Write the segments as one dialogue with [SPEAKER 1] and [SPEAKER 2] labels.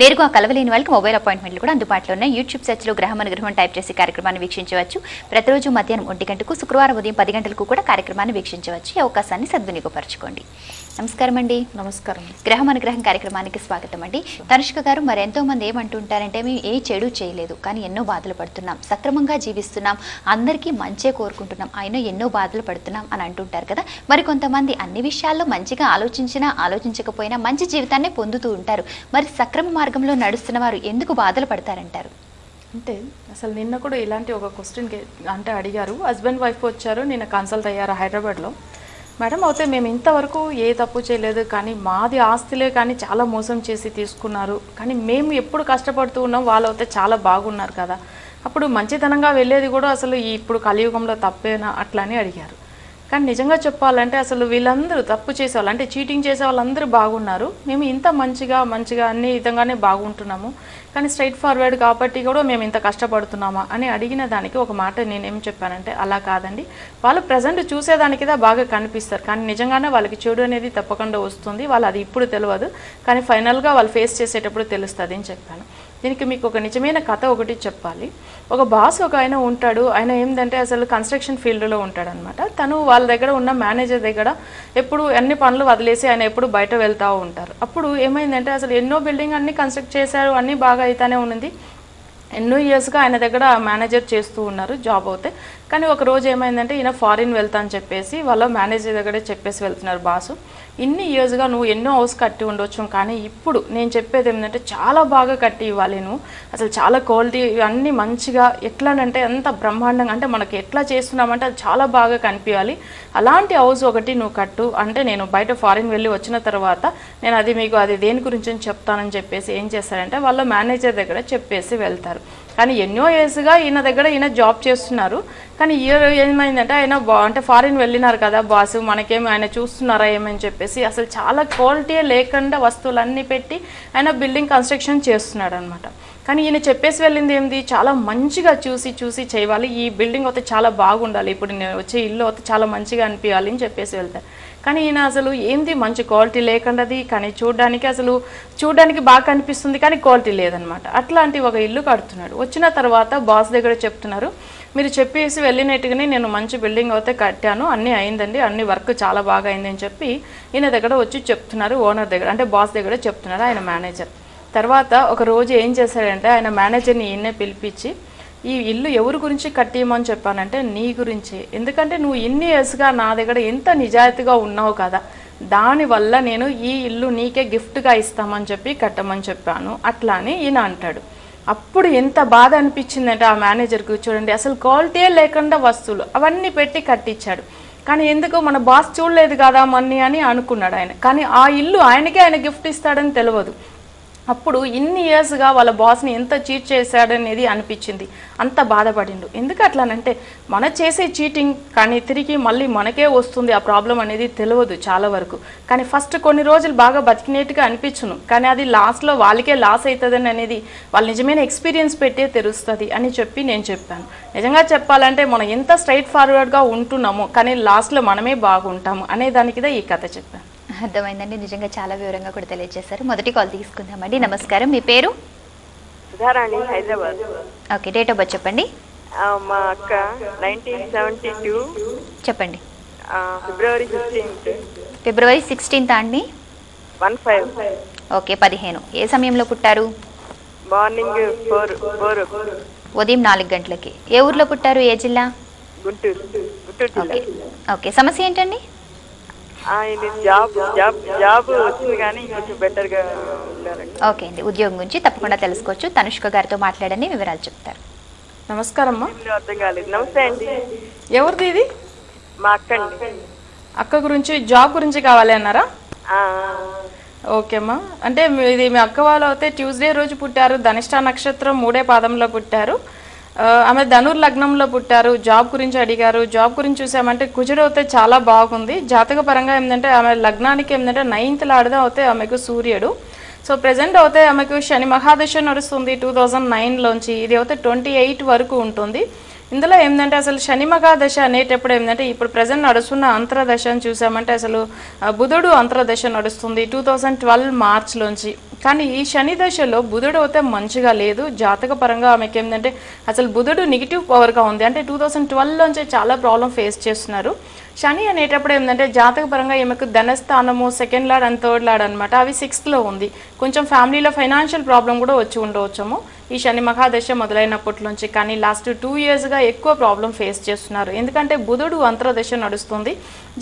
[SPEAKER 1] నేరుగా కలవలేని వాళ్ళకి మొబైల్ అపాయింట్మెంట్లు కూడా అందుబాటులో ఉన్నాయి. యూట్యూబ్ సెర్చ్లో గ్రహం అనుగ్రహం టైప్ చేసి కార్యక్రమాన్ని వీక్షించవచ్చు. ప్రతిరోజు మధ్యాహ్నం 1 గంటకు, శుక్రవారం ఉదయం 10 గంటలకు కూడా కార్యక్రమాన్ని వీక్షించవచ్చు. ఈ అవకాశాన్ని సద్వినియోగపరచుకోండి. నమస్కారం అండి.
[SPEAKER 2] నమస్కారం.
[SPEAKER 1] గ్రహం అనుగ్రహం కార్యక్రమానికి స్వాగతం అండి. తనుష్క గారు, మరి ఎంతో మంది ఏమంటుంటారంటే మేము ఏ చెడు చేయలేదు కానీ ఎన్నో బాధలు పడుతున్నాం, సక్రమంగా జీవిస్తున్నాం, అందరికీ మంచే కోరుకుంటున్నాం, అయినా ఎన్నో బాధలు పడుతున్నాం అని అంటుంటారు కదా. మరి కొంతమంది అన్ని విషయాల్లో మంచిగా ఆలోచించినా ఆలోచించకపోయినా మంచి జీవితాన్ని పొందుతూ ఉంటారు. మరి సక్రమ మార్గంలో నడుస్తున్న వారు ఎందుకు బాధలు పడతారంటారు?
[SPEAKER 2] అంటే అసలు నిన్న కూడా ఇలాంటి ఒక క్వశ్చన్కి అంటే అడిగారు. హస్బెండ్ వైఫ్ వచ్చారు, నిన్న కన్సల్ట్ అయ్యారు హైదరాబాద్లో. మేడం అయితే మేము ఇంతవరకు ఏ తప్పు చేయలేదు, కానీ మాది ఆస్తులే కానీ చాలా మోసం చేసి తీసుకున్నారు, కానీ మేము ఎప్పుడు కష్టపడుతూ ఉన్నాం, వాళ్ళు అయితే చాలా బాగున్నారు కదా, అప్పుడు మంచితనంగా వెళ్ళేది కూడా అసలు ఇప్పుడు కలియుగంలో తప్పేనా అట్లా అని అడిగారు. కానీ నిజంగా చెప్పాలంటే అసలు వీళ్ళందరూ తప్పు చేసేవాళ్ళు అంటే చీటింగ్ చేసే వాళ్ళందరూ బాగున్నారు, మేము ఇంత మంచిగా అన్ని విధంగానే బాగుంటున్నాము, కానీ స్ట్రైట్ ఫార్వర్డ్ కాబట్టి కూడా మేము ఇంత కష్టపడుతున్నామా అని అడిగిన దానికి ఒక మాట నేనేం చెప్పానంటే, అలా కాదండి, వాళ్ళు ప్రజెంట్ చూసేదానికిదా బాగా కనిపిస్తారు, కానీ నిజంగానే వాళ్ళకి చెడు అనేది తప్పకుండా వస్తుంది, వాళ్ళు అది ఇప్పుడు తెలియదు, కానీ ఫైనల్గా వాళ్ళు ఫేస్ చేసేటప్పుడు తెలుస్తుంది అని చెప్పాను. దీనికి మీకు ఒక నిజమైన కథ ఒకటి చెప్పాలి. ఒక బాస్ ఒక ఆయన ఉంటాడు, ఆయన ఏంటంటే అసలు కన్స్ట్రక్షన్ ఫీల్డ్లో ఉంటాడనమాట. తను వాళ్ళ దగ్గర ఉన్న మేనేజర్ దగ్గర ఎప్పుడు అన్ని పనులు వదిలేసి ఆయన ఎప్పుడు బయట వెళ్తూ ఉంటారు. అప్పుడు ఏమైందంటే అసలు ఎన్నో బిల్డింగ్ అన్ని కన్స్ట్రక్ట్ చేశారు, అన్నీ బాగా అయితేనే ఉన్నది, ఎన్నో ఇయర్స్గా ఆయన దగ్గర మేనేజర్ చేస్తూ ఉన్నారు జాబ్ అవుతే. కానీ ఒక రోజు ఏమైందంటే ఈయన ఫారిన్ వెళ్తా అని చెప్పేసి వాళ్ళ మేనేజర్ దగ్గరే చెప్పేసి వెళ్తున్నారు బాసు, ఇన్ని ఇయర్స్గా నువ్వు ఎన్నో హౌస్ కట్టి ఉండొచ్చు, కానీ ఇప్పుడు నేను చెప్పేది ఏంటంటే చాలా బాగా కట్టి ఇవ్వాలి, నువ్వు అసలు చాలా క్వాలిటీ అన్నీ మంచిగా ఎట్లానంటే అంత బ్రహ్మాండంగా అంటే మనకి ఎట్లా చేస్తున్నామంటే అది చాలా బాగా కనిపించాలి, అలాంటి హౌస్ ఒకటి నువ్వు కట్టు, అంటే నేను బయట ఫారిన్ వెళ్ళి వచ్చిన తర్వాత నేను అది మీకు అది దేని గురించి చెప్తానని చెప్పేసి ఏం చేస్తారంటే వాళ్ళ మేనేజర్ దగ్గర చెప్పేసి వెళ్తారు. కానీ ఎన్నో ఇయర్స్గా ఈయన దగ్గర ఈయన జాబ్ చేస్తున్నారు, కానీ ఇయర్ ఏమైందంటే ఆయన అంటే ఫారిన్ వెళ్ళినారు కదా బాసు, మనకేమి ఆయన చూస్తున్నారా ఏమని చెప్పేసి అసలు చాలా క్వాలిటీ లేకుండా వస్తువులన్నీ పెట్టి ఆయన బిల్డింగ్ కన్స్ట్రక్షన్ చేస్తున్నాడు అనమాట. కానీ ఈయన చెప్పేసి వెళ్ళింది ఏంది, చాలా మంచిగా చూసి చేయాలి, ఈ బిల్డింగ్ అయితే చాలా బాగుండాలి, ఇప్పుడు నేను వచ్చే ఇల్లు అయితే చాలా మంచిగా అనిపించాలి అని చెప్పేసి వెళ్తారు. కానీ ఈయన అసలు ఏంది మంచి క్వాలిటీ లేకుండాది, కానీ చూడడానికి బాగా కనిపిస్తుంది కానీ క్వాలిటీ లేదనమాట. అట్లాంటి ఒక ఇల్లు కడుతున్నాడు. వచ్చిన తర్వాత బాస్ దగ్గర చెప్తున్నారు, మీరు చెప్పేసి వెళ్ళినట్టుగానే నేను మంచి బిల్డింగ్ అయితే కట్టాను, అన్నీ అయిందండి, అన్ని వర్క్ చాలా బాగా అయింది అని చెప్పి ఈయన దగ్గర వచ్చి చెప్తున్నారు, ఓనర్ దగ్గర అంటే బాస్ దగ్గర చెప్తున్నారు ఆయన మేనేజర్. తర్వాత ఒక రోజు ఏం చేశాడంటే ఆయన మేనేజర్ని ఈయన్నే పిలిపించి, ఈ ఇల్లు ఎవరి గురించి కట్టియమని చెప్పానంటే నీ గురించి, ఎందుకంటే నువ్వు ఇన్ని ఇయర్స్గా నా దగ్గర ఎంత నిజాయితీగా ఉన్నావు కదా, దానివల్ల నేను ఈ ఇల్లు నీకే గిఫ్ట్గా ఇస్తామని చెప్పి కట్టమని చెప్పాను అట్లా అని ఈయన అంటాడు. అప్పుడు ఎంత బాధ అనిపించిందంటే ఆ మేనేజర్కి, చూడండి అసలు క్వాలిటీయే లేకుండా వస్తువులు అవన్నీ పెట్టి కట్టించాడు, కానీ ఎందుకు మన బాస్ చూడలేదు కదా మన్ని అని అనుకున్నాడు ఆయన, కానీ ఆ ఇల్లు ఆయనకే ఆయన గిఫ్ట్ ఇస్తాడని తెలియదు. అప్పుడు ఇన్ని ఇయర్స్గా వాళ్ళ బాస్ని ఎంత చీట్ చేశాడనేది అనిపించింది, అంత బాధపడిండు. ఎందుకు అట్లానంటే మన చేసే చీటింగ్ కానీ తిరిగి మళ్ళీ మనకే వస్తుంది ఆ ప్రాబ్లం అనేది తెలియదు చాలా వరకు, కానీ ఫస్ట్ కొన్ని రోజులు బాగా బతికినట్టుగా అనిపించును, కానీ అది లాస్ట్లో వాళ్ళకే లాస్ అవుతుందని అనేది వాళ్ళు నిజమైన ఎక్స్పీరియన్స్ పెట్టే తెలుస్తుంది అని చెప్పి నేను చెప్పాను. నిజంగా చెప్పాలంటే మనం ఎంత స్ట్రైట్ ఫార్వర్డ్గా ఉంటున్నామో కానీ లాస్ట్లో మనమే బాగుంటాము అనే దానికిదే ఈ కథ చెప్పాను.
[SPEAKER 1] అర్థమైందండి, నిజంగా చాలా వివరంగా కూడా తెలియజేశారు. మొదటి కాల్ తీసుకుందామండి. నమస్కారం, మీ పేరు?
[SPEAKER 3] Sudharani, Hyderabad.
[SPEAKER 1] Okay, date of birth చెప్పండి.
[SPEAKER 3] మా అక్క 1972
[SPEAKER 1] చెప్పండి.
[SPEAKER 3] ఫిబ్రవరి 15th.
[SPEAKER 1] ఫిబ్రవరి 16th అండి?
[SPEAKER 3] 15.
[SPEAKER 1] ఓకే, 15. ఏ సమయంలో పుట్టారు?
[SPEAKER 3] మార్నింగ్ 4.
[SPEAKER 1] ఉదయం 4 గంటలకి. ఏ ఊర్లో పుట్టారు, ఏ జిల్లా?
[SPEAKER 3] గుంటూరు.
[SPEAKER 1] ఓకే ఓకే, సమస్య ఏంటండి?
[SPEAKER 3] జాబ్ వచ్చింది కానీ కొంచెం బెటర్గా ఉండాలండి.
[SPEAKER 1] ఓకే అండి, ఉద్యోగం గురించి తప్పకుండా తెలుసుకోవచ్చు. తనుష్క గారితో మాట్లాడని వివరాలు చెప్తారు.
[SPEAKER 2] నమస్కారం అమ్మా.
[SPEAKER 3] అర్థం కాలేదు. నమస్తే అండి.
[SPEAKER 2] ఎవరిది ఇది?
[SPEAKER 3] మా అక్క అండి.
[SPEAKER 2] అక్క గురించి జాబ్ గురించి కావాలి అన్నారా? ఓకే అమ్మా, అంటే ఇది మీ అక్క వాళ్ళు అయితే ట్యూస్డే రోజు పుట్టారు, ధనిష్ట నక్షత్రం 3వ పాదంలో పుట్టారు, ఆమె ధనుర్ లగ్నంలో పుట్టారు. జాబ్ గురించి అడిగారు. జాబ్ గురించి చూసామంటే కుజుడు అయితే చాలా బాగుంది. జాతక పరంగా ఏంటంటే ఆమె లగ్నానికి ఏంటంటే 9th లాడదా అవుతే ఆమెకు సూర్యుడు. సో ప్రెజెంట్ అయితే ఆమెకు శని మహాదశ నడుస్తుంది 2009లోంచి. ఇది అయితే 28 వరకు ఉంటుంది. ఇందులో ఏంటంటే అసలు శని మహాదశ అనేటప్పుడు ఏంటంటే ఇప్పుడు ప్రజెంట్ నడుస్తున్న అంతరదశ అని చూసామంటే అసలు బుధుడు అంతరదశ నడుస్తుంది 2012 మార్చ్లోంచి. కానీ ఈ శని దశలో బుధుడు అయితే మంచిగా లేదు. జాతక పరంగా ఆమెకి ఏంటంటే అసలు బుధుడు నెగిటివ్ పవర్గా ఉంది. అంటే 2012లోంచి చాలా ప్రాబ్లం ఫేస్ చేస్తున్నారు. శని అనేటప్పుడు ఏంటంటే జాతక పరంగా ఈమెకు ధనస్థానము, second lord and third lord అనమాట, అవి 6th ఉంది. కొంచెం ఫ్యామిలీలో ఫైనాన్షియల్ ప్రాబ్లం కూడా వచ్చి ఉండవచ్చేమో ఈ శని మహాదశ మొదలైనప్పటి నుంచి. కానీ లాస్ట్ 2 yearsగా ఎక్కువ ప్రాబ్లం ఫేస్ చేస్తున్నారు. ఎందుకంటే బుధుడు అంతరదశ నడుస్తుంది.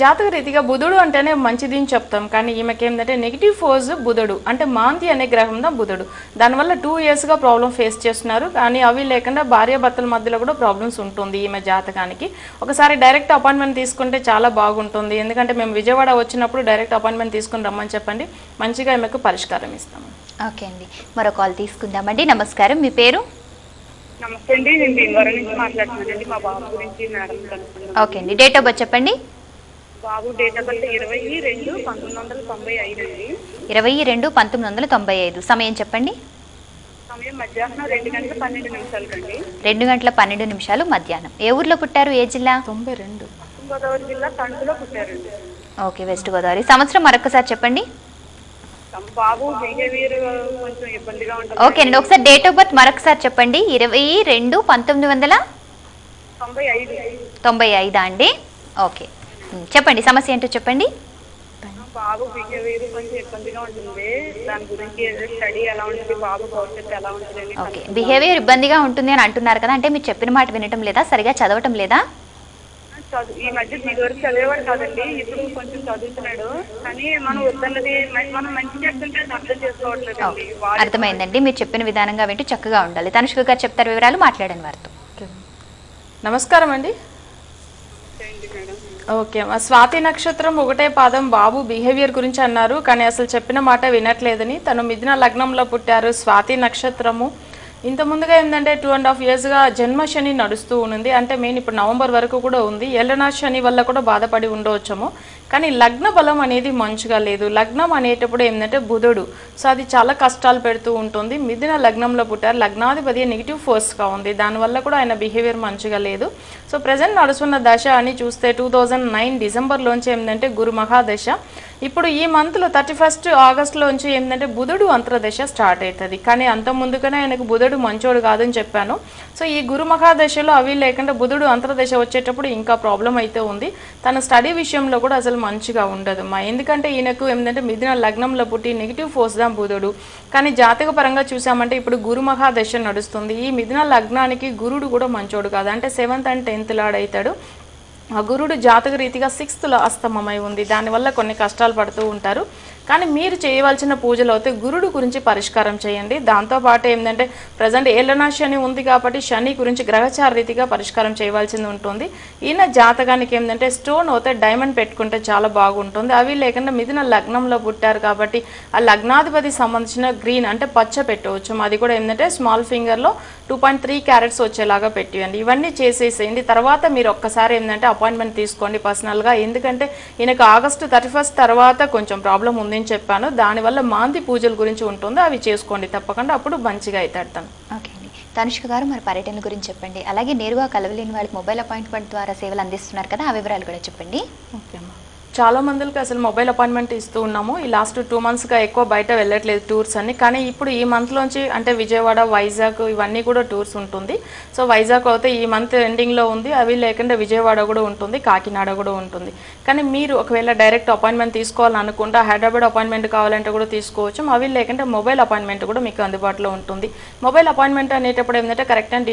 [SPEAKER 2] జాతక రీతిగా బుధుడు అంటేనే మంచిది అని చెప్తాం. కానీ ఈమెకి ఏంటంటే నెగిటివ్ ఫోర్స్ బుధుడు, అంటే మాంతి అనే గ్రహం బుధుడు. దానివల్ల 2 yearsగా ప్రాబ్లం ఫేస్ చేస్తున్నారు. కానీ అవి లేకుండా భార్యాభర్తల మధ్యలో కూడా ప్రాబ్లమ్స్ ఉంటుంది ఈమె జాతకానికి. ఒకసారి డైరెక్ట్ అపాయింట్మెంట్ తీసుకుంటే చాలా బాగుంటుంది. ఎందుకంటే మేము విజయవాడ వచ్చినప్పుడు డైరెక్ట్ అపాయింట్మెంట్ తీసుకుని రమ్మని చెప్పండి, మంచిగా ఈమెకు పరిష్కారం ఇస్తాము.
[SPEAKER 1] ఓకే అండి, మరో కాల్ తీసుకుందామండి. నమస్కారం, మీ పేరు?
[SPEAKER 3] నమస్తే అండి, నేను భీమవరం నుంచి మాట్లాడుతున్నానండి. మా బాబు గురించి మేడం కనుక్కున్నాను.
[SPEAKER 1] ఓకే అండి, డేట్ ఆఫ్ బర్త్ చెప్పండి.
[SPEAKER 3] బాబు డేట్ ఆఫ్ బర్త్ 22/1995 అండి.
[SPEAKER 1] 22/1995. సమయం చెప్పండి.
[SPEAKER 3] సమయం మధ్యాహ్నం 2:12 కండి.
[SPEAKER 1] 2:12 మధ్యాహ్నం. ఏ ఊర్లో పుట్టారు, ఏ జిల్లా?
[SPEAKER 2] 92.
[SPEAKER 3] గోదావరి జిల్లా తణుకులో పుట్టారండి.
[SPEAKER 1] Okay, west Godavari. సంవత్సరం మరొకసారి చెప్పండి.
[SPEAKER 3] బాబు బిహేవియర్ కొంచెం ఇబ్బందిగా ఉంటుంది.
[SPEAKER 1] ఓకే అండి, ఒకసారి డేట్ ఆఫ్ బర్త్ మరొకసారి చెప్పండి. 22/1995 అండి. ఓకే, చెప్పండి, సమస్య ఏంటో చెప్పండి.
[SPEAKER 3] బాబు బిహేవియర్ కొంచెం ఇబ్బందిగా ఉంటుంది. దాని గురించి స్టడీ ఎలా ఉంటుంది, బాబు భవిష్యత్తు ఎలా ఉంటుంది.
[SPEAKER 1] ఓకే, బిహేవియర్ ఇబ్బందిగా ఉంటుంది అని అంటున్నారు కదా, అంటే మీరు చెప్పిన మాట వినటం లేదా, సరిగా చదవటం లేదా?
[SPEAKER 3] ఈ మధ్య ఇదివరకు చదివేవాడు కాదండి, ఇప్పుడు కొంచెం చదువుతున్నాడు. కానీ మనం వద్దన్నది మనం మంచి చేస్తుంటే అర్థం చేసుకోవట్లేదు.
[SPEAKER 1] అర్థమైందండి, మీరు చెప్పిన విధానంగా వింటూ చక్కగా ఉండాలి. తనుష్క గారు చెప్తారు వివరాలు, మాట్లాడండి వారితో.
[SPEAKER 2] నమస్కారం అండి. ఓకే, స్వాతి నక్షత్రం 1వ పాదం బాబు బిహేవియర్ గురించి అన్నారు. కానీ అసలు చెప్పిన మాట వినట్లేదని. తను మిథున లగ్నంలో పుట్టారు, స్వాతి నక్షత్రము. ఇంత ముందుగా ఏంటంటే 2.5 yearsగా జన్మ శని నడుస్తూ ఉంది. అంటే మెయిన్ ఇప్పుడు నవంబర్ వరకు కూడా ఉంది. ఏళ్ళనా శని వల్ల కూడా బాధపడి ఉండవచ్చేమో. కానీ లగ్న బలం అనేది మంచిగా లేదు. లగ్నం అనేటప్పుడు ఏంటంటే బుధుడు, సో అది చాలా కష్టాలు పెడుతూ ఉంటుంది. మిథున లగ్నంలో పుట్టారు, లగ్నాధిపతి నెగిటివ్ ఫోర్స్గా ఉంది. దానివల్ల కూడా ఆయన బిహేవియర్ మంచిగా లేదు. సో ప్రజెంట్ నడుస్తున్న దశ అని చూస్తే 2009 డిసెంబర్లోంచి ఏంటంటే గురు మహాదశ. ఇప్పుడు ఈ మంత్లో 31 ఆగస్టులోంచి ఏంటంటే బుధుడు అంతరదశ స్టార్ట్ అవుతుంది. కానీ అంత ముందుగానే ఆయనకు బుధుడు మంచోడు కాదని చెప్పాను. సో ఈ గురు మహాదశలో అవి లేకుండా బుధుడు అంతరదశ వచ్చేటప్పుడు ఇంకా ప్రాబ్లం అయితే ఉంది. తన స్టడీ విషయంలో కూడా అసలు మంచిగా ఉండదు మా. ఎందుకంటే ఈయనకు ఏంటంటే మిథున లగ్నంలో పుట్టి నెగిటివ్ ఫోర్స్ దా బుధుడు. కానీ జాతక పరంగా చూసామంటే ఇప్పుడు గురు మహాదశ నడుస్తుంది. ఈ మిథున లగ్నానికి గురుడు కూడా మంచోడు కాదు, అంటే 7th and 10th లార్డ్ అవుతాడు. ఆ గురుడు జాతక రీతిగా 6th అస్తమమై ఉంది. దానివల్ల కొన్ని కష్టాలు పడుతూ ఉంటారు. కానీ మీరు చేయవలసిన పూజలు అయితే గురుడు గురించి పరిష్కారం చేయండి. దాంతోపాటు ఏంటంటే ప్రజెంట్ ఏళ్ళనా శని ఉంది కాబట్టి శని గురించి గ్రహచార రీతిగా పరిష్కారం చేయవలసింది ఉంటుంది. ఈయన జాతకానికి ఏంటంటే స్టోన్ అయితే డైమండ్ పెట్టుకుంటే చాలా బాగుంటుంది. అవి లేకుండా మిథున లగ్నంలో పుట్టారు కాబట్టి ఆ లగ్నాధిపతి సంబంధించిన గ్రీన్ అంటే పచ్చ పెట్టవచ్చు. అది కూడా ఏంటంటే స్మాల్ ఫింగర్లో 2.3 carats వచ్చేలాగా పెట్టియండి. ఇవన్నీ చేసేసేయండి. తర్వాత మీరు ఒక్కసారి ఏంటంటే అపాయింట్మెంట్ తీసుకోండి పర్సనల్గా. ఎందుకంటే ఈయనకు ఆగస్టు 31 తర్వాత కొంచెం ప్రాబ్లం ఉంది అని చెప్పాను. దానివల్ల మాంది పూజల గురించి ఉంటుంది, అవి చేసుకోండి తప్పకుండా, అప్పుడు మంచిగా అవుతాడు.
[SPEAKER 1] ఓకే అండి, తనుష్క గారు మరి పర్యటన గురించి చెప్పండి. అలాగే నేరుగా కలవలేని వాళ్ళకి మొబైల్ అపాయింట్మెంట్ ద్వారా సేవలు అందిస్తున్నారు కదా, ఆ వివరాలు కూడా చెప్పండి.
[SPEAKER 2] ఓకే అమ్మా, చాలా మందికి అసలు మొబైల్ అపాయింట్మెంట్ ఇస్తూ ఉన్నాము. ఈ లాస్ట్ 2 monthsగా ఎక్కువ బయట వెళ్ళట్లేదు టూర్స్ అన్ని. కానీ ఇప్పుడు ఈ మంత్లోంచి అంటే విజయవాడ, వైజాగ్ ఇవన్నీ కూడా టూర్స్ ఉంటుంది. సో వైజాగ్ అయితే ఈ మంత్ ఎండింగ్లో ఉంది. అవి లేకుండా విజయవాడ కూడా ఉంటుంది, కాకినాడ కూడా ఉంటుంది. కానీ మీరు ఒకవేళ డైరెక్ట్ అపాయింట్మెంట్ తీసుకోవాలనుకుంటే హైదరాబాద్ అపాయింట్మెంట్ కావాలంటే కూడా తీసుకోవచ్చు. అవి లేకుంటే మొబైల్ అపాయింట్మెంట్ కూడా మీకు అందుబాటులో ఉంటుంది. మొబైల్ అపాయింట్మెంట్ అనేటప్పుడు ఏంటంటే correct and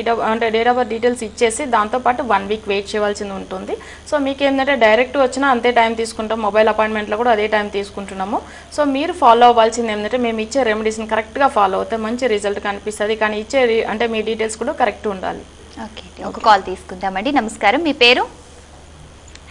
[SPEAKER 2] date of birth details ఇచ్చేసి దాంతోపాటు 1 week వెయిట్ చేయవలసింది ఉంటుంది. సో మీకు ఏంటంటే డైరెక్ట్ వచ్చినా అంతే టైం తీసుకుంటాం, మొబైల్ అపాయింట్మెంట్లో కూడా అదే టైం తీసుకుంటున్నాము. సో మీరు ఫాలో అవ్వాల్సింది ఏంటంటే మేము ఇచ్చే రెమెడీస్ని కరెక్ట్గా ఫాలో అవుతే మంచి రిజల్ట్ కనిపిస్తుంది. కానీ ఇచ్చే అంటే మీ డీటెయిల్స్ కూడా కరెక్ట్ ఉండాలి.
[SPEAKER 1] ఓకే, ఒక కాల్ తీసుకుందామండి. నమస్కారం, మీ పేరు?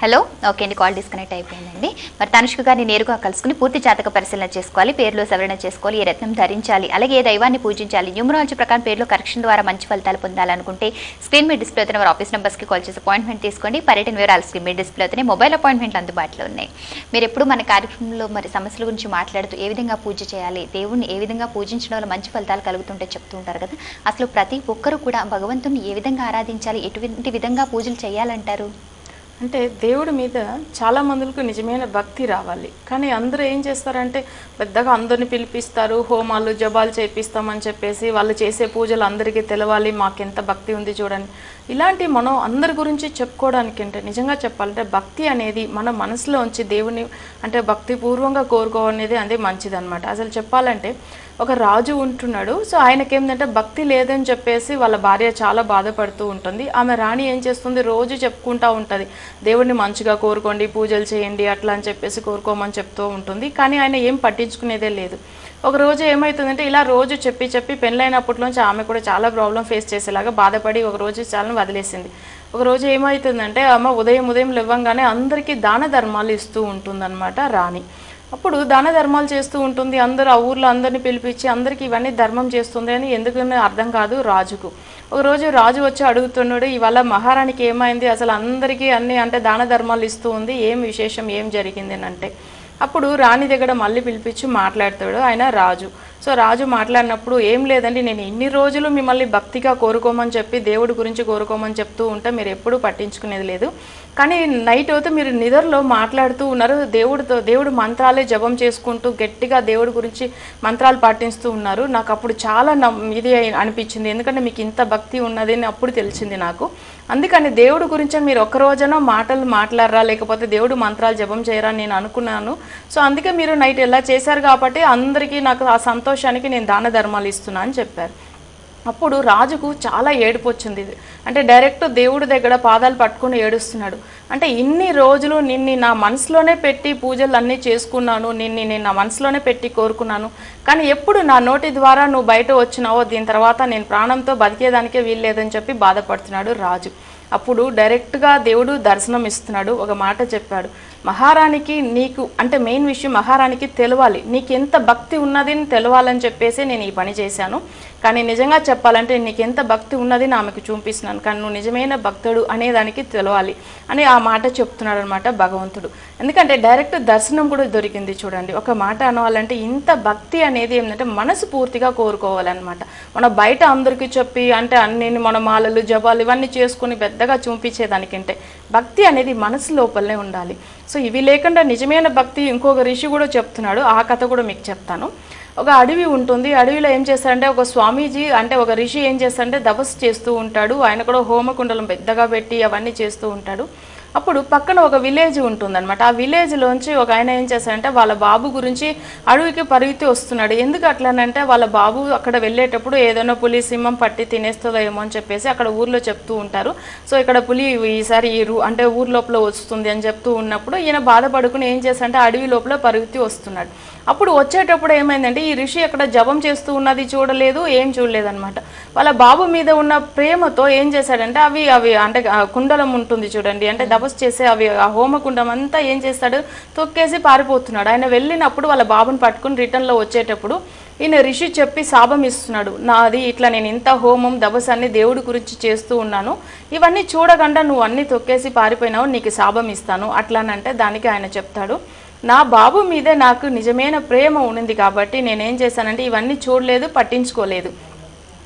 [SPEAKER 1] హలో, ఓకే అండి, కాల్ డిస్కనెక్ట్ అయిపోయిందండి. మరి తనుష్క గారిని నేరుగా కలుసుకుని పూర్తి జాతక పరిశీలన చేసుకోవాలి, పేరులో సవరణ చేసుకోవాలి, ఏ రత్నం ధరించాలి, అలాగే ఏ దైవాన్ని పూజించాలి, న్యూమరాలజీ ప్రకారం పేరులో కరెక్షన్ ద్వారా మంచి ఫలితాలు పొందాలనుకుంటే స్క్రీన్ మీద డిస్ప్లే అవుతున్న వారి ఆఫీస్ నెంబర్స్కి కాల్ చేసి అపాయింట్మెంట్ తీసుకోండి. పర్యటన వివరాలు స్క్రీన్ మీద డిస్ప్లే అవుతున్నాయి. మొబైల్ అపాయింట్మెంట్లు అందుబాటులో ఉన్నాయి. మీరు ఎప్పుడు మన కార్యక్రమంలో మరి సమస్యల గురించి మాట్లాడుతూ ఏ విధంగా పూజ చేయాలి, దేవుణ్ణి ఏ విధంగా పూజించడం వల్ల మంచి ఫలితాలు కలుగుతుంటే చెప్తూ ఉంటారు కదా. అసలు ప్రతి ఒక్కరూ కూడా భగవంతుని ఏ విధంగా ఆరాధించాలి, ఎటువంటి విధంగా పూజలు చేయాలంటారు?
[SPEAKER 2] అంటే దేవుడి మీద చాలా మందికి నిజమైన భక్తి రావాలి. కానీ అందరూ ఏం చేస్తారంటే పెద్దగా అందరిని పిలిపిస్తారు, హోమాలు జపాలు చేపిస్తామని చెప్పేసి వాళ్ళు చేసే పూజలు అందరికీ తెలవాలి, మాకెంత భక్తి ఉంది చూడండి. ఇలాంటి మనం అందరి గురించి చెప్పుకోవడానికి అంటే నిజంగా చెప్పాలంటే భక్తి అనేది మన మనసులో ఉంచి దేవుని అంటే భక్తిపూర్వంగా కోరుకోవనేది అదే మంచిదన్నమాట. అసలు చెప్పాలంటే ఒక రాజు ఉంటున్నాడు. సో ఆయనకేంటంటే భక్తి లేదని చెప్పేసి వాళ్ళ భార్య చాలా బాధపడుతూ ఉంటుంది. ఆమె రాణి ఏం చేస్తుంది, రోజు చెప్పుకుంటూ ఉంటుంది, దేవుడిని మంచిగా కోరుకోండి, పూజలు చేయండి అట్లా అని చెప్పేసి కోరుకోమని చెప్తూ ఉంటుంది. కానీ ఆయన ఏం పట్టించుకునేదే లేదు. ఒక రోజు ఏమవుతుందంటే ఇలా రోజు చెప్పి పెళ్ళైనప్పట్లోంచి ఆమె కూడా చాలా ప్రాబ్లం ఫేస్ చేసేలాగా బాధపడి ఒక రోజు చాలా వదిలేసింది. ఒక రోజు ఏమవుతుందంటే ఆమె ఉదయం లేవగానే అందరికీ దాన ధర్మాలు ఇస్తూ ఉంటుందన్నమాట రాణి. అప్పుడు దాన ధర్మాలు చేస్తూ ఉంటుంది. అందరూ ఆ ఊర్లో అందరినీ పిలిపించి అందరికీ ఇవన్నీ ధర్మం చేస్తుంది అని ఎందుకని అర్థం కాదు రాజుకు. ఒకరోజు రాజు వచ్చి అడుగుతున్నాడు, ఇవాళ మహారాణికి ఏమైంది, అసలు అందరికీ అన్ని అంటే దాన ధర్మాలు ఇస్తూ ఉంది, ఏం విశేషం, ఏం జరిగింది అని అంటే అప్పుడు రాణి దగ్గర మళ్ళీ పిలిపించి మాట్లాడతాడు ఆయన రాజు. సో రాజు మాట్లాడినప్పుడు ఏం లేదండి, నేను ఇన్ని రోజులు మిమ్మల్ని భక్తిగా కోరుకోమని చెప్పి దేవుడి గురించి కోరుకోమని చెప్తూ ఉంటే మీరు ఎప్పుడూ పట్టించుకునేది లేదు. కానీ నైట్ అయితే మీరు నిద్రలో మాట్లాడుతూ ఉన్నారు, దేవుడు మంత్రాలే జపం చేసుకుంటూ గట్టిగా దేవుడి గురించి మంత్రాలు పాటిస్తూ ఉన్నారు. నాకు అప్పుడు చాలా ఇది అనిపించింది, ఎందుకంటే మీకు ఇంత భక్తి ఉన్నది అని అప్పుడు తెలిసింది నాకు. అందుకని దేవుడి గురించి మీరు ఒక్క రోజున మాటలు మాట్లాడరా, లేకపోతే దేవుడు మంత్రాలు జపం చేయరా నేను అనుకున్నాను. సో అందుకే మీరు నైట్ ఎలా చేశారు కాబట్టి అందరికీ నాకు ఆ సంతోషానికి నేను దాన ధర్మాలు ఇస్తున్నా అని చెప్పారు. అప్పుడు రాజుకు చాలా ఏడుపు వచ్చింది. అంటే డైరెక్ట్ దేవుడి దగ్గర పాదాలు పట్టుకుని ఏడుస్తున్నాడు. అంటే ఇన్ని రోజులు నిన్ను నా మనసులోనే పెట్టి పూజలు అన్నీ చేసుకున్నాను, నేను నా మనసులోనే పెట్టి కోరుకున్నాను, కానీ ఎప్పుడు నా నోటి ద్వారా నువ్వు బయట వచ్చినావో దీని తర్వాత నేను ప్రాణంతో బతికేదానికే వీల్లేదని చెప్పి బాధపడుతున్నాడు రాజు. అప్పుడు డైరెక్ట్గా దేవుడు దర్శనం ఇస్తున్నాడు. ఒక మాట చెప్పాడు, మహారాణికి నీకు అంటే మెయిన్ విషయం మహారాణికి తెలవాలి, నీకు ఎంత భక్తి ఉన్నది తెలవాలని చెప్పేసి నేను ఈ పని చేశాను. కానీ నిజంగా చెప్పాలంటే నీకు ఎంత భక్తి ఉన్నది ఆమెకు చూపిస్తున్నాను, కానీ నువ్వు నిజమైన భక్తుడు అనేదానికి తెలవాలి అని ఆ మాట చెప్తున్నాడు అనమాట భగవంతుడు. ఎందుకంటే డైరెక్ట్ దర్శనం కూడా దొరికింది. చూడండి, ఒక మాట అనవాలంటే ఇంత భక్తి అనేది ఏంటంటే మనసు పూర్తిగా కోరుకోవాలన్నమాట. మన బయట అందరికీ చెప్పి అంటే అన్ని మన మాలలు జపాలు ఇవన్నీ చేసుకుని పెద్దగా చూపించేదానికంటే భక్తి అనేది మనసు లోపలనే ఉండాలి. సో ఇవి లేకుండా నిజమైన భక్తి ఇంకొక ఋషి కూడా చెప్తున్నాడు, ఆ కథ కూడా మీకు చెప్తాను. ఒక అడవి ఉంటుంది. అడవిలో ఏం చేస్తాడంటే ఒక స్వామీజీ అంటే ఒక ఋషి ఏం చేస్తాడంటే తపస్సు చేస్తూ ఉంటాడు. ఆయన కూడా హోమకుండలం పెద్దగా పెట్టి అవన్నీ చేస్తూ ఉంటాడు. అప్పుడు పక్కన ఒక విలేజ్ ఉంటుందన్నమాట. ఆ విలేజ్లోంచి ఒక ఆయన ఏం చేస్తాడంటే వాళ్ళ బాబు గురించి అడవికి పరిగెత్తి వస్తున్నాడు. ఎందుకు అట్లానంటే వాళ్ళ బాబు అక్కడ వెళ్ళేటప్పుడు ఏదైనా పులి సింహం పట్టి తినేస్తుందో ఏమో అని చెప్పేసి అక్కడ ఊర్లో చెప్తూ ఉంటారు. సో ఇక్కడ పులి ఈసారి అంటే ఊరు లోపల వస్తుంది అని చెప్తూ ఉన్నప్పుడు ఈయన బాధపడుకుని ఏం చేస్తాడంటే అడవి లోపల పరిగెత్తి వస్తున్నాడు. అప్పుడు వచ్చేటప్పుడు ఏమైందంటే ఈ ఋషి అక్కడ జపం చేస్తూ ఉన్నది చూడలేదు, ఏం చూడలేదన్నమాట. వాళ్ళ బాబు మీద ఉన్న ప్రేమతో ఏం చేశాడంటే అవి అంటే కుండలం ఉంటుంది చూడండి, అంటే తపస్సు చేసే అవి ఆ హోమకుండం అంతా ఏం చేస్తాడు తొక్కేసి పారిపోతున్నాడు. ఆయన వెళ్ళినప్పుడు వాళ్ళ బాబుని పట్టుకుని రిటర్న్లో వచ్చేటప్పుడు ఈయన ఋషి చెప్పి శాపం ఇస్తున్నాడు, నాది ఇట్లా నేను ఇంత హోమం దబస్ అన్ని దేవుడి గురించి చేస్తూ ఉన్నాను, ఇవన్నీ చూడకుండా నువ్వు అన్నీ తొక్కేసి పారిపోయినావు, నీకు శాపం ఇస్తాను అట్లానంటే దానికి ఆయన చెప్తాడు, నా బాబు మీదే నాకు నిజమైన ప్రేమ ఉన్నది కాబట్టి నేనేం చేశానంటే ఇవన్నీ చూడలేదు, పట్టించుకోలేదు.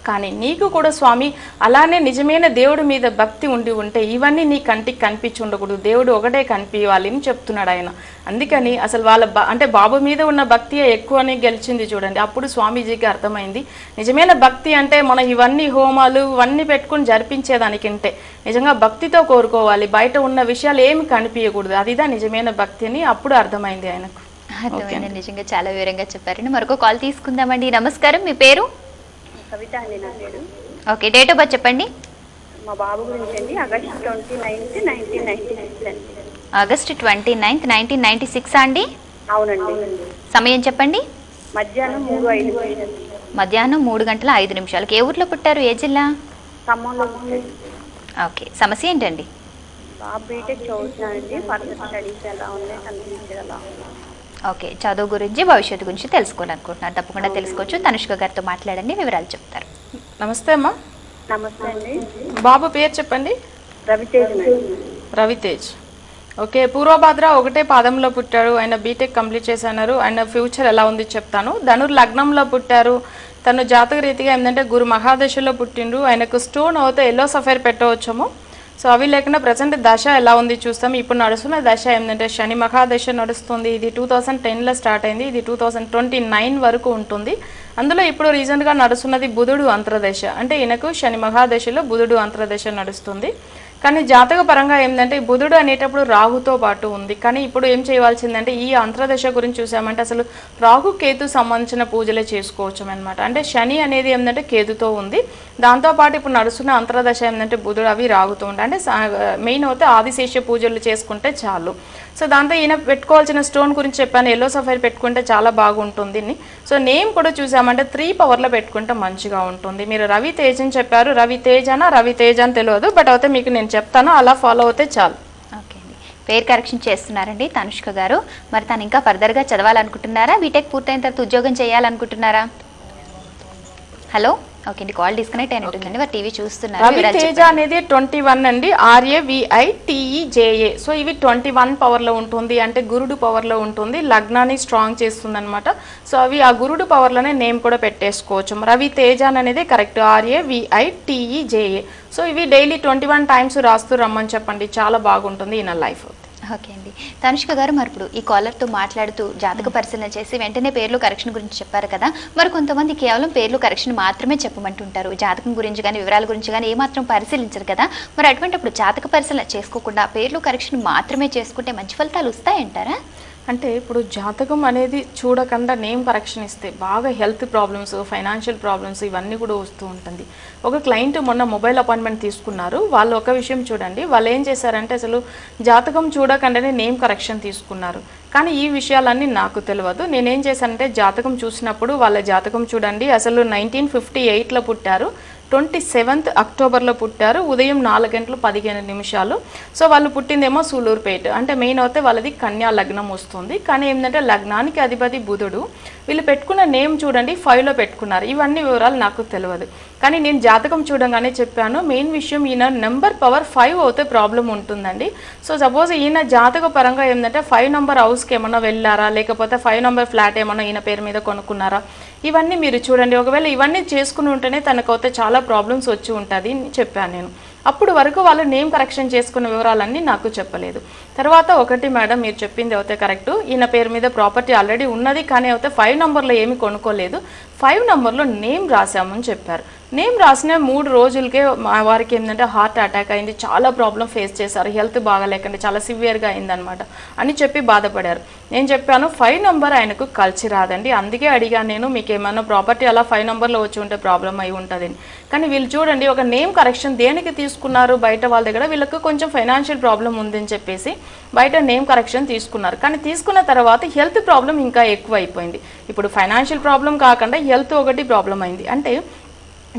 [SPEAKER 2] కానీ నీకు కూడా స్వామి అలానే నిజమైన దేవుడి మీద భక్తి ఉంటే ఇవన్నీ నీ కంటికి కనిపించి ఉండకూడదు, దేవుడు ఒకటే కనిపించాలి అని చెప్తున్నాడు ఆయన. అందుకని అసలు వాళ్ళ అంటే బాబు మీద ఉన్న భక్తి ఎక్కువని గెలిచింది చూడండి. అప్పుడు స్వామీజీకి అర్థమైంది నిజమైన భక్తి అంటే మనం ఇవన్నీ హోమాలు ఇవన్నీ పెట్టుకుని జరిపించేదానికంటే నిజంగా భక్తితో కోరుకోవాలి, బయట ఉన్న విషయాలు ఏమి కనిపించకూడదు, అదిదా నిజమైన భక్తి అని అప్పుడు అర్థమైంది ఆయనకు.
[SPEAKER 1] అర్థమైంది, నిజంగా చాలా వివరంగా చెప్పారండి. మరొక కాల్ తీసుకుందామండి. నమస్కారం, మీ పేరు?
[SPEAKER 3] కవిత అండి నా పేరు.
[SPEAKER 1] ఓకే, డేట్ ఆఫ్ బర్త్ చెప్పండి.
[SPEAKER 3] మా బాబు గురించి అండి, ఆగస్ట్ 29, 1996 అండి.
[SPEAKER 1] ఆగస్ట్ 29, 1996 అండి?
[SPEAKER 3] అవునండి.
[SPEAKER 1] సమయం చెప్పండి.
[SPEAKER 3] మధ్యాహ్నం 3:05.
[SPEAKER 1] మధ్యాహ్నం 3:05. ఏ ఊర్లో పుట్టారు, ఏ జిల్లా?
[SPEAKER 3] ఖమ్మంలో.
[SPEAKER 1] ఓకే, సమస్య ఏంటండి?
[SPEAKER 4] బాబు బీటెక్ చదువుతున్నానండి. ఫర్దర్ స్టడీస్ ఎలా ఉన్నాయి, తన ఫ్యూచర్ ఎలా ఉంది?
[SPEAKER 1] ఓకే, చదువు గురించి భవిష్యత్తు గురించి తెలుసుకోవాలనుకుంటున్నారు. తప్పకుండా తెలుసుకోవచ్చు. తనుష్క గారితో మాట్లాడండి, వివరాలు చెప్తారు.
[SPEAKER 2] నమస్తే అమ్మా.
[SPEAKER 4] నమస్తే అండి.
[SPEAKER 2] బాబు పేరు చెప్పండి.
[SPEAKER 4] రవితేజ్.
[SPEAKER 2] రవితేజ్. ఓకే, పూర్వభద్ర ఒకటే పాదంలో పుట్టారు. ఆయన బీటెక్ కంప్లీట్ చేశారు. ఆయన ఫ్యూచర్ ఎలా ఉంది చెప్తాను. ధనుర్ లగ్నంలో పుట్టారు. తను జాతక రీతిగా ఏంటంటే గురు మహాదశలో పుట్టిండ్రు. ఆయనకు స్టోన్ అవుతే ఎల్లో సఫైర్ పెట్టవచ్చేమో. సో అవి లేకుండా ప్రజెంట్ దశ ఎలా ఉంది చూస్తాం. ఇప్పుడు నడుస్తున్న దశ ఏంటంటే శని మహాదశ నడుస్తుంది. ఇది 2010లో స్టార్ట్ అయింది. ఇది 2029 వరకు ఉంటుంది. అందులో ఇప్పుడు రీసెంట్గా నడుస్తున్నది బుధుడు అంతర్దశ. అంటే ఈయనకు శని మహాదశలో బుధుడు అంతర్దశ నడుస్తుంది. కానీ జాతక పరంగా ఏంటంటే బుధుడు అనేటప్పుడు రాహుతో పాటు ఉంది. కానీ ఇప్పుడు ఏం చేయవలసిందంటే ఈ అంతర్దశ గురించి చూసామంటే అసలు రాహు కేతు సంబంధించిన పూజలే చేసుకోవచ్చు అనమాట. అంటే శని అనేది ఏంటంటే కేతుతో ఉంది. దాంతోపాటు ఇప్పుడు నడుస్తున్న అంతర్దశ ఏంటంటే బుధుడు అవి రాగుతూ ఉంటాయి. అంటే మెయిన్ అయితే ఆదిశేష పూజలు చేసుకుంటే చాలు. సో దాంతో ఈయన పెట్టుకోవాల్సిన స్టోన్ గురించి చెప్పాను. ఎల్లో సఫైర్ పెట్టుకుంటే చాలా బాగుంటుంది. సో నేమ్ కూడా చూసామంటే 3 పవర్లో పెట్టుకుంటే మంచిగా ఉంటుంది. మీరు రవితేజ్ అని చెప్పారు. రవితేజ్ అని తెలియదు, బట్ అయితే మీకు నేను చెప్తాను, అలా ఫాలో అవుతే చాలు.
[SPEAKER 1] ఓకే అండి, పేరు కరెక్షన్ చేస్తున్నారండి తనుష్క గారు. మరి తను ఇంకా ఫర్దర్గా చదవాలనుకుంటున్నారా, బీటెక్ పూర్తయిన తర్వాత ఉద్యోగం చేయాలనుకుంటున్నారా? హలో, ఓకే అండి, కాల్ డిస్కనెక్ట్ అయినట్టుందండి. వారు టీవీ చూస్తున్నారు.
[SPEAKER 2] రవితేజ అనేది 21 అండి. RAVITEJA. సో ఇవి 21 పవర్లో ఉంటుంది. అంటే గురుడు పవర్లో ఉంటుంది. లగ్నాన్ని స్ట్రాంగ్ చేస్తుంది అనమాట. సో అవి ఆ గురుడు పవర్లోనే నేమ్ కూడా పెట్టేసుకోవచ్చు. రవితేజ అనేది కరెక్ట్. RAVITEJA. సో ఇవి డైలీ 21 టైమ్స్ రాస్తూ రమ్మని చెప్పండి. చాలా బాగుంటుంది ఈయన లైఫ్.
[SPEAKER 1] ఓకే అండి, తనుష్క గారు మరి ఇప్పుడు ఈ కాలర్తో మాట్లాడుతూ జాతక పరిశీలన చేసి వెంటనే పేర్లు కరెక్షన్ గురించి చెప్పారు కదా. మరి కొంతమంది కేవలం పేర్లు కరెక్షన్ మాత్రమే చెప్పమంటుంటారు. జాతకం గురించి కానీ వివరాల గురించి కానీ ఏమాత్రం పరిశీలించరు కదా. మరి అటువంటిప్పుడు జాతక పరిశీలన చేసుకోకుండా పేర్లు కరెక్షన్ మాత్రమే చేసుకుంటే మంచి ఫలితాలు వస్తాయంటారా?
[SPEAKER 2] అంటే ఇప్పుడు జాతకం అనేది చూడకుండా నేమ్ కరెక్షన్ ఇస్తే బాగా హెల్త్ ప్రాబ్లమ్స్, ఫైనాన్షియల్ ప్రాబ్లమ్స్ ఇవన్నీ కూడా వస్తూ ఉంటుంది. ఒక క్లయింట్ మొన్న మొబైల్ అపాయింట్మెంట్ తీసుకున్నారు. వాళ్ళు ఒక విషయం చూడండి, వాళ్ళు ఏం చేశారంటే అసలు జాతకం చూడకుండానే నేమ్ కరెక్షన్ తీసుకున్నారు. కానీ ఈ విషయాలన్నీ నాకు తెలియదు. నేనేం చేశానంటే జాతకం చూసినప్పుడు వాళ్ళ జాతకం చూడండి, అసలు 1958లో పుట్టారు. 27th అక్టోబర్లో పుట్టారు. ఉదయం 4:15. సో వాళ్ళు పుట్టిందేమో సూలూరుపేట. అంటే మెయిన్ అయితే వాళ్ళది కన్యా లగ్నం వస్తుంది. కానీ ఏంటంటే లగ్నానికి అధిపతి బుధుడు. వీళ్ళు పెట్టుకున్న నేమ్ చూడండి 5లో పెట్టుకున్నారు. ఇవన్నీ వివరాలు నాకు తెలియదు. కానీ నేను జాతకం చూడంగానే చెప్పాను, మెయిన్ విషయం ఈయన నెంబర్ పవర్ 5 అయితే ప్రాబ్లం ఉంటుందండి. సో సపోజ్ ఈయన జాతక పరంగా ఏంటంటే 5 నెంబర్ హౌస్కి ఏమన్నా వెళ్ళారా, లేకపోతే 5 నెంబర్ ఫ్లాట్ ఏమన్నా ఈయన పేరు మీద కొనుక్కున్నారా, ఇవన్నీ మీరు చూడండి. ఒకవేళ ఇవన్నీ చేసుకుని ఉంటేనే తనకైతే చాలా ప్రాబ్లమ్స్ వచ్చి ఉంటుంది చెప్పాను నేను. అప్పుడు వరకు వాళ్ళు నేమ్ కరెక్షన్ చేసుకున్న వివరాలన్నీ నాకు చెప్పలేదు. తర్వాత ఒకటి మేడం మీరు చెప్పింది అయితే కరెక్ట్. ఈయన పేరు మీద ప్రాపర్టీ ఆల్రెడీ ఉన్నది, కానీ అయితే 5 నెంబర్లో ఏమీ కొనుక్కోలేదు. 5 నెంబర్లో నేమ్ రాసామని చెప్పారు. నేమ్ రాసిన 3 రోజులకే వారికి ఏంటంటే హార్ట్ అటాక్ అయింది. చాలా ప్రాబ్లం ఫేస్ చేశారు. హెల్త్ బాగాలేకండి చాలా సివియర్గా అయిందనమాట అని చెప్పి బాధపడారు. నేను చెప్పాను 5 నెంబర్ ఆయనకు కలిసి రాదండి. అందుకే అడిగాను నేను, మీకు ఏమైనా ప్రాపర్టీ అలా 5 నెంబర్లో వచ్చి ఉంటే ప్రాబ్లం అయి ఉంటుందని. కానీ వీళ్ళు చూడండి ఒక నేమ్ కరెక్షన్ దేనికి తీసుకున్నారు, బయట వాళ్ళ దగ్గర వీళ్ళకు కొంచెం ఫైనాన్షియల్ ప్రాబ్లం ఉందని చెప్పేసి బయట నేమ్ కరెక్షన్ తీసుకున్నారు. కానీ తీసుకున్న తర్వాత హెల్త్ ప్రాబ్లం ఇంకా ఎక్కువ అయిపోయింది. ఇప్పుడు ఫైనాన్షియల్ ప్రాబ్లం కాకుండా హెల్త్ ఒకటి ప్రాబ్లం అయింది. అంటే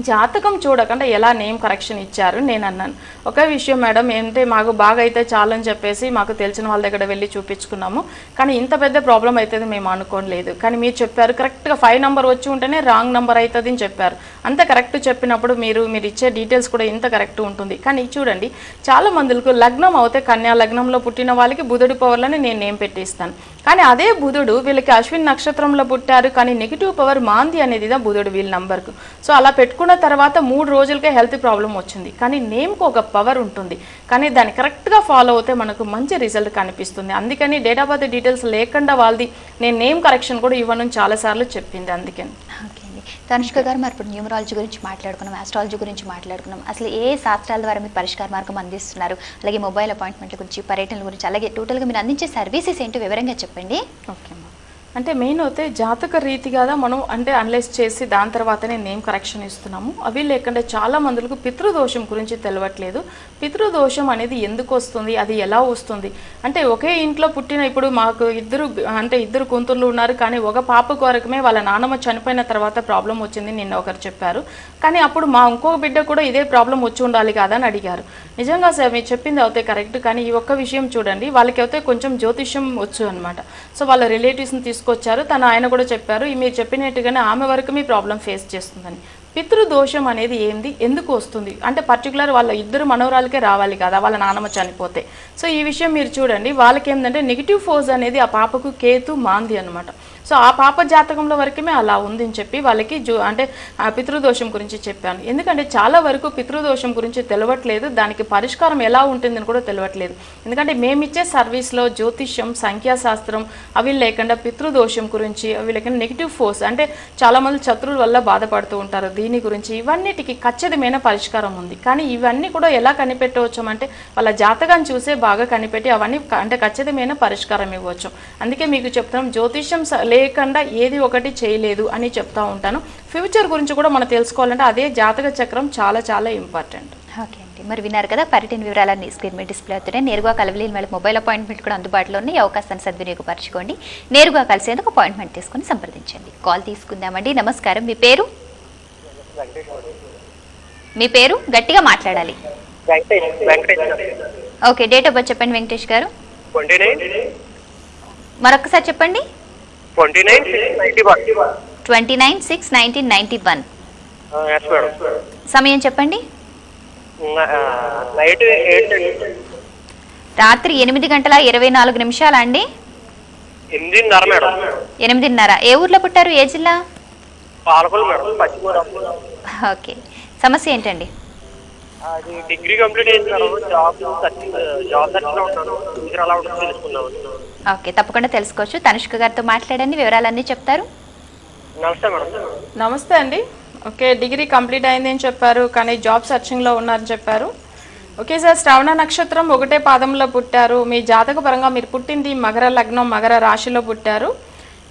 [SPEAKER 2] జాతకం చూడకుండా ఎలా నేమ్ కరెక్షన్ ఇచ్చారు నేను అన్నాను. ఒక విషయం మేడం ఏంటంటే మాకు బాగా అయితే చాలని చెప్పేసి మాకు తెలిసిన వాళ్ళ దగ్గర వెళ్ళి చూపించుకున్నాము. కానీ ఇంత పెద్ద ప్రాబ్లం అవుతుంది మేము అనుకోలేదు. కానీ మీరు చెప్పారు కరెక్ట్గా 5 నెంబర్ వచ్చి ఉంటేనే రాంగ్ నెంబర్ అవుతుంది అని చెప్పారు. అంత కరెక్ట్ చెప్పినప్పుడు మీరు ఇచ్చే డీటెయిల్స్ కూడా ఇంత కరెక్ట్ ఉంటుంది. కానీ చూడండి చాలా మందికి లగ్నం అవుతే కన్యా లగ్నంలో పుట్టిన వాళ్ళకి బుధుడి పవర్లని నేను నేమ్ పెట్టిస్తాను. కానీ అదే బుధుడు వీళ్ళకి అశ్విన్ నక్షత్రంలో పుట్టారు, కానీ నెగిటివ్ పవర్ మాంది అనేది బుధుడు వీళ్ళ నంబర్కు. సో అలా పెట్టుకున్న తర్వాత 3 రోజులకే హెల్త్ ప్రాబ్లం వచ్చింది. కానీ నేమ్కు ఒక పవర్ ఉంటుంది, కానీ దాన్ని కరెక్ట్గా ఫాలో అవుతే మనకు మంచి రిజల్ట్ కనిపిస్తుంది. అందుకని డేట్ ఆఫ్ బర్త్ డీటెయిల్స్ లేకుండా వాళ్ళది నేను నేమ్ కరెక్షన్ కూడా ఇవ్వను చాలాసార్లు చెప్పింది. అందుకని
[SPEAKER 1] ఓకే అండి, తనుష్క గారు మరి ఇప్పుడు న్యూమరాలజీ గురించి మాట్లాడుకున్నాం, ఆస్ట్రాలజీ గురించి మాట్లాడుకున్నాం. అసలు ఏ శాస్త్రాల ద్వారా మీరు పరిష్కార మార్గం అందిస్తున్నారు, అలాగే మొబైల్ అపాయింట్మెంట్ల గురించి, పర్యటనల గురించి, అలాగే టోటల్గా మీరు అందించే సర్వీసెస్ ఏంటో వివరంగా చెప్పండి.
[SPEAKER 2] ఓకే అమ్మా. అంటే మెయిన్ అయితే జాతక రీతిగా మనం అంటే అనలైజ్ చేసి దాని తర్వాతనే నేమ్ కరెక్షన్ ఇస్తున్నాము. అవి లేకుండా చాలా మందులకు పితృదోషం గురించి తెలియట్లేదు. పితృదోషం అనేది ఎందుకు వస్తుంది, అది ఎలా వస్తుంది అంటే ఒకే ఇంట్లో పుట్టిన ఇప్పుడు మాకు ఇద్దరు కూతుర్లు ఉన్నారు, కానీ ఒక పాప కొరకమే వాళ్ళ నాన్నమ్మ చనిపోయిన తర్వాత ప్రాబ్లం వచ్చింది నిన్న ఒకరు చెప్పారు. కానీ అప్పుడు మా ఇంకొక బిడ్డ కూడా ఇదే ప్రాబ్లం వచ్చి ఉండాలి కదా అని అడిగారు. నిజంగా సార్ మీరు చెప్పింది అయితే కరెక్ట్, కానీ ఈ ఒక్క విషయం చూడండి, వాళ్ళకి అయితే కొంచెం జ్యోతిష్యం వచ్చు అనమాట. సో వాళ్ళ రిలేటివ్స్ని తీసుకొచ్చారు, ఆయన కూడా చెప్పారు మీరు చెప్పినట్టుగానే ఆమె వరకు మీ ప్రాబ్లం ఫేస్ చేస్తుందని. పితృదోషం అనేది ఏంది, ఎందుకు వస్తుంది అంటే పర్టికులర్ వాళ్ళ ఇద్దరు మనవరాలకే రావాలి కదా వాళ్ళ నాన్నమ్మ చనిపోతే. సో ఈ విషయం మీరు చూడండి, వాళ్ళకి ఏంటంటే నెగిటివ్ ఫోర్స్ అనేది ఆ పాపకు కేతు మాంది అనమాట. సో ఆ పాప జాతకంలో వరకే అలా ఉందని చెప్పి వాళ్ళకి అంటే ఆ పితృదోషం గురించి చెప్పాను. ఎందుకంటే చాలా వరకు పితృదోషం గురించి తెలియట్లేదు, దానికి పరిష్కారం ఎలా ఉంటుందని కూడా తెలియట్లేదు. ఎందుకంటే మేమిచ్చే సర్వీస్లో జ్యోతిష్యం, సంఖ్యాశాస్త్రం అవి లేకుండా పితృదోషం గురించి, అవి లేకుండా నెగిటివ్ ఫోర్స్ అంటే చాలామంది శత్రువుల వల్ల బాధపడుతూ ఉంటారు, దీని గురించి ఇవన్నిటికి ఖచ్చితమైన పరిష్కారం ఉంది. కానీ ఇవన్నీ కూడా ఎలా కనిపెట్టవచ్చు అంటే వాళ్ళ జాతకాన్ని చూసే బాగా కనిపెట్టి అవన్నీ అంటే ఖచ్చితమైన పరిష్కారం ఇవ్వచ్చు. అందుకే మీకు చెప్తున్నాం జ్యోతిష్యం లేకుండా ఏది ఒకటి చేయలేదు అని చెప్తా ఉంటాను. ఫ్యూచర్ గురించి కూడా మనం తెలుసుకోవాలంటే అదే జాతక చక్రం చాలా చాలా ఇంపార్టెంట్.
[SPEAKER 1] ఓకే అండి, మరి విన్నారు కదా పర్యటన వివరాలన్నీ స్క్రీన్ మీద డిస్ప్లే అవుతున్నాయి. నేరుగా కలవలేని వాళ్ళకి మొబైల్ అపాయింట్మెంట్ కూడా అందుబాటులో ఉంది. ఈ అవకాశాన్ని సద్వినియోగపరచుకోండి. నేరుగా కలిసేందుకు అపాయింట్మెంట్ తీసుకుని సంప్రదించండి. కాల్ తీసుకుందామండి. నమస్కారం, మీ పేరు గట్టిగా మాట్లాడాలి. ఓకే, డేట్ ఆఫ్ బర్త్ చెప్పండి వెంకటేష్ గారు. మరొకసారి చెప్పండి. 29/6/1991. సమయం చెప్పండి. రాత్రి 8:24 అండి. 8:30. ఏ ఊర్లో పుట్టారు, ఏ జిల్లా? ఓకే, సమస్య ఏంటండి?
[SPEAKER 5] డిగ్రీ కంప్లీట్ అయిన తర్వాత జాబ్ సర్చ్లో ఉన్నాను. అలా ఉంటుంది తెలుసుకున్నాను.
[SPEAKER 1] ఓకే, తప్పకుండా తెలుసుకోవచ్చు. తనుష్క గారితో మాట్లాడండి, వివరాలన్నీ చెప్తారు.
[SPEAKER 5] నమస్తే మేడం.
[SPEAKER 2] నమస్తే అండి. ఓకే, డిగ్రీ కంప్లీట్ అయింది అని చెప్పారు, కానీ జాబ్ సర్చింగ్లో ఉన్నారని చెప్పారు. ఓకే సార్, శ్రవణ నక్షత్రం 1వ పాదంలో పుట్టారు. మీ జాతక పరంగా మీరు పుట్టింది మకర లగ్నం, మకర రాశిలో పుట్టారు.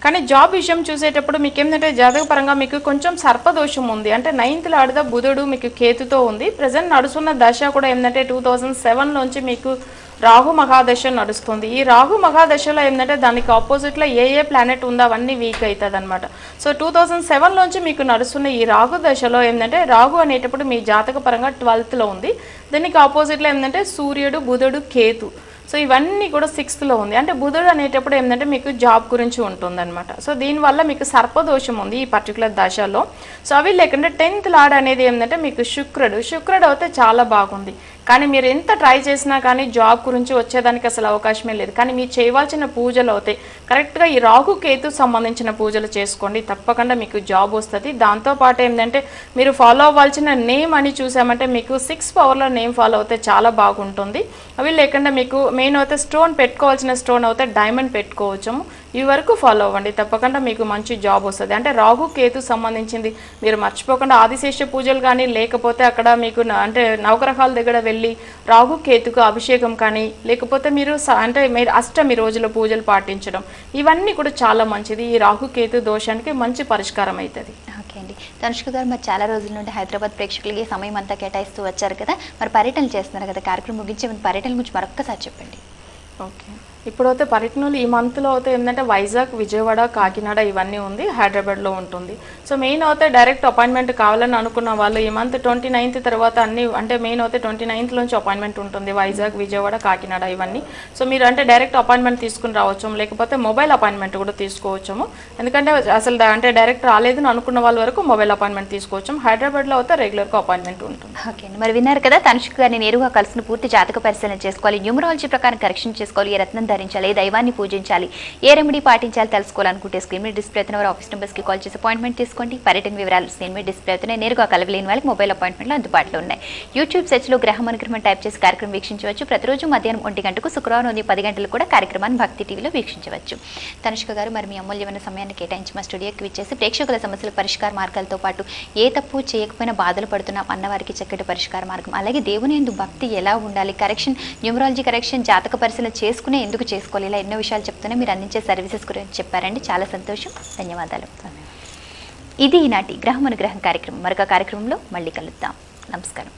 [SPEAKER 2] కానీ జాబ్ విషయం చూసేటప్పుడు మీకు ఏంటంటే జాతక పరంగా మీకు కొంచెం సర్పదోషం ఉంది. అంటే 9th లార్డ్ బుధుడు మీకు కేతుతో ఉంది. ప్రజెంట్ నడుస్తున్న దశ కూడా ఏంటంటే 2007 నుంచి మీకు రాహు మహాదశ నడుస్తుంది. ఈ రాహు మహాదశలో ఏంటంటే దానికి ఆపోజిట్లో ఏ ప్లానెట్ ఉందో అవన్నీ వీక్ అవుతుంది అనమాట. సో 2007 నుంచి మీకు నడుస్తున్న ఈ రాహు దశలో ఏంటంటే రాహు అనేటప్పుడు మీ జాతక పరంగా 12th ఉంది. దీనికి ఆపోజిట్లో ఏంటంటే సూర్యుడు, బుధుడు, కేతు. సో ఇవన్నీ కూడా 6th ఉంది. అంటే బుధుడు అనేటప్పుడు ఏంటంటే మీకు జాబ్ గురించి ఉంటుందన్నమాట. సో దీనివల్ల మీకు సర్పదోషం ఉంది ఈ పర్టికులర్ దశలో. సో అవి లేకుండా 10th లార్డ్ అనేది ఏంటంటే మీకు శుక్రుడు అయితే చాలా బాగుంది. కానీ మీరు ఎంత ట్రై చేసినా కానీ జాబ్ గురించి వచ్చేదానికి అసలు అవకాశమే లేదు. కానీ మీరు చేయవలసిన పూజలు అవుతాయి కరెక్ట్గా ఈ రాహు కేతు సంబంధించిన పూజలు చేసుకోండి, తప్పకుండా మీకు జాబ్ వస్తుంది. దాంతోపాటు ఏంటంటే మీరు ఫాలో అవ్వాల్సిన నేమ్ అని చూసామంటే మీకు 6 పవర్లో నేమ్ ఫాలో అవుతే చాలా బాగుంటుంది. అవి లేకుండా మీకు మెయిన్ అయితే స్టోన్ పెట్టుకోవాల్సిన స్టోన్ అయితే డైమండ్ పెట్టుకోవచ్చాము. ఇవి వరకు ఫాలో అవ్వండి, తప్పకుండా మీకు మంచి జాబ్ వస్తుంది. అంటే రాహు కేతు సంబంధించింది మీరు మర్చిపోకుండా ఆదిశేష పూజలు కానీ లేకపోతే అక్కడ మీకు అంటే నవగ్రహాల దగ్గర వెళ్ళి రాహు కేతుకు అభిషేకం కానీ లేకపోతే మీరు అంటే మీరు అష్టమి రోజుల పూజలు పాటించడం ఇవన్నీ కూడా చాలా మంచిది. ఈ రాహు కేతు దోషానికి మంచి పరిష్కారం అవుతుంది.
[SPEAKER 1] ఓకే అండి, తనుష్క గారు మరి చాలా రోజుల నుండి హైదరాబాద్ ప్రేక్షకులకి సమయం అంతా కేటాయిస్తూ వచ్చారు కదా, మరి పర్యటనలు చేస్తున్నారు కదా, కార్యక్రమం ముగించే పర్యటన గురించి మరొక్కసారి చెప్పండి.
[SPEAKER 2] ఓకే, ఇప్పుడైతే పర్యటనలు ఈ మంత్లో అయితే ఏంటంటే వైజాగ్, విజయవాడ, కాకినాడ ఇవన్నీ ఉంది, హైదరాబాద్లో ఉంటుంది. సో మెయిన్ అయితే డైరెక్ట్ అపాయింట్మెంట్ కావాలని అనుకున్న వాళ్ళు ఈ మంత్ 29th తర్వాత అన్ని అంటే మెయిన్ అయితే 29th నుంచి అపాయింట్మెంట్ ఉంటుంది వైజాగ్, విజయవాడ, కాకినాడ ఇవన్నీ. సో మీరు అంటే డైరెక్ట్ అపాయింట్మెంట్ తీసుకుని రావచ్చు, లేకపోతే మొబైల్ అపాయింట్మెంట్ కూడా తీసుకోవచ్చాము. ఎందుకంటే అసలు అంటే డైరెక్ట్ రాలేదని అనుకున్న వాళ్ళ వరకు మొబైల్ అపాయింట్మెంట్ తీసుకోవచ్చు. హైదరాబాద్లో అయితే రెగ్యులర్గా అపాయింట్మెంట్ ఉంటుంది.
[SPEAKER 1] ఓకే అండి, మరి విన్నారు కదా, తనుష్క గారిని నేరుగా కలిసిన పూర్తి జాతక పరిశీలన చేసుకోవాలి, న్యూమరాలజీ ప్రకారం కరెక్షన్ చేసుకోవాలి, ఏ రత్నం ధరించాలి, ఏ దైవాన్ని పూజించాలి, ఏ రెమెడీ పాటించాలి తెలుసుకోవాలనుకుంటే స్క్రీన్ మీద డిస్ప్లే అవుతున్న వారి ఆఫీస్ నెంబర్స్కి కాల్ చేసి అపాయింట్మెంట్ తీసుకోండి. పర్యటన వివరాలు స్క్రీన్ మీద డిస్ప్లే అవుతున్నాయి. నేరుగా కలవలేని వాళ్ళకి మొబైల్ అపాయింట్మెంట్లు అందుబాటులో ఉన్నాయి. యూట్యూబ్ సెర్చ్లో గ్రహం అనుగ్రహం టైప్ చేసి కార్యక్రమం వీక్షించవచ్చు. ప్రతిరోజు మధ్యాహ్నం 1 గంటకు, శుక్రవారం ఉదయం 10 గంటలకు కూడా కార్యక్రమాన్ని భక్తి టీవీలో వీక్షించవచ్చు. తనుష్క గారు మరి మీ అమూల్యమైన సమయాన్ని కేటాయించి మా స్టూడియోకి విచ్చేసి ప్రేక్షకుల సమస్యల పరిష్కార మార్గాలతో పాటు ఏ తప్పు చేయకపోయినా బాధలు పడుతున్నాం అన్నవారికి చక్కటి పరిష్కార మార్గం, అలాగే దేవుని యందు భక్తి ఎలా ఉండాలి, కరెక్షన్ న్యూమరాలజీ కరెక్షన్ జాతక పరిశీలన చేసుకునే ఎందుకు ఎందుకు చేసుకోవాలి, ఇలా ఎన్నో విషయాలు చెప్తూనే మీరు అందించే సర్వీసెస్ గురించి చెప్పారండి. చాలా సంతోషం, ధన్యవాదాలు. ఇది ఈనాటి గ్రహం అనుగ్రహం కార్యక్రమం. మరొక కార్యక్రమంలో మళ్ళీ కలుద్దాం. నమస్కారం.